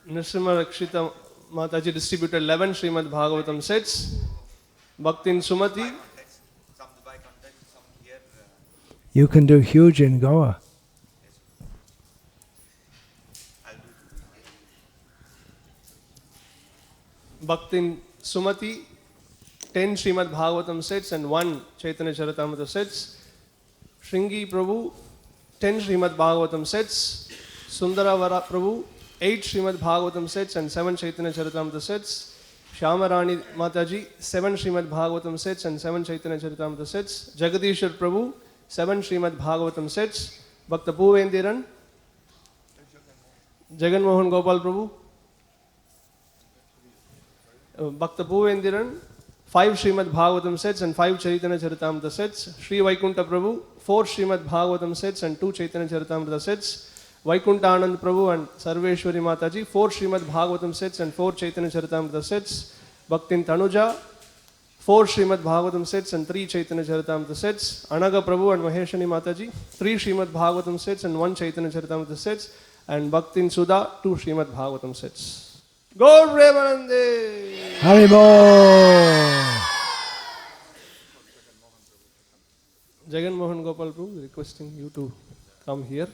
Nrsimha Rakshita Mataji distributed 11 Srimad Bhagavatam sets. Bhaktin Sumati. You can do huge in Goa. Bhaktin Sumati, 10 Srimad Bhagavatam sets and 1 Chaitanya Charitamrita sets. Shringi Prabhu, 10 Srimad Bhagavatam sets. Sundaravara Prabhu, 8 Srimad Bhagavatam sets and 7 Chaitanya Charitamrita sets. Shyamarani Mataji, 7 Srimad Bhagavatam sets and 7 Chaitanya Charitamrita sets. Jagadishwar Prabhu, 7 Srimad Bhagavatam sets. Bhakta Puvendiran, Jagan Mohan Gopal Prabhu, Bhakta Puvendiran, 5 Srimad Bhagavatam sets and 5 Chaitanya Charitamrita sets. Sri Vaikunta Prabhu, 4 Srimad Bhagavatam sets and 2 Chaitanya Charitamrita sets. Vaikunta Anand Prabhu and Sarveshwari Mataji, 4 Srimad Bhagavatam sets and 4 Chaitanya Charitamrita sets. Bhaktin Tanuja, 4 Srimad Bhagavatam sets and 3 Chaitanya Charitamrita sets. Anaga Prabhu and Maheshani Mataji, 3 Srimad Bhagavatam sets and 1 Chaitanya Charitamrita sets. And Bhaktin Sudha, 2 Srimad Bhagavatam sets. Gaur Premanande! Haribol! Jagan Mohan Gopal Prabhu requesting you to come here.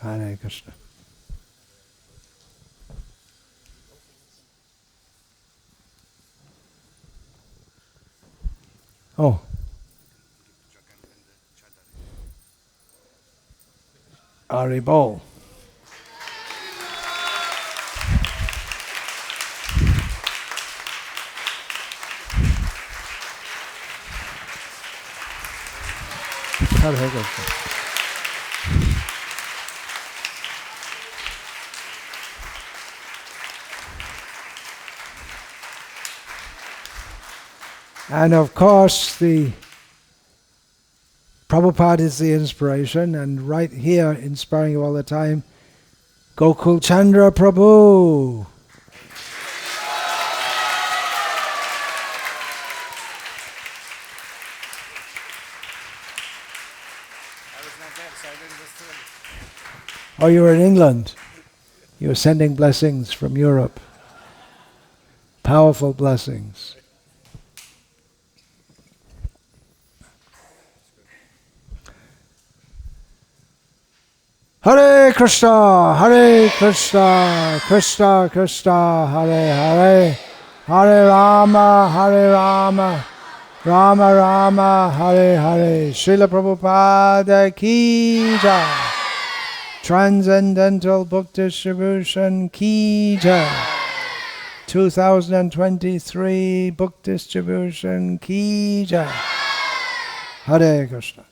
Hare Krishna. Oh. Haribol. Hare Krishna. And of course, the Prabhupada is the inspiration, and right here, inspiring you all the time, Gokul Chandra Prabhu. Oh, you were in England. You were sending blessings from Europe. Powerful blessings. Hare Krishna, Krishna Krishna, Hare Hare, Hare Rama, Rama Rama, Hare Hare. Srila Prabhupada ki jai. Transcendental Book Distribution ki jai. 2023 Book Distribution ki jai. Hare Krishna.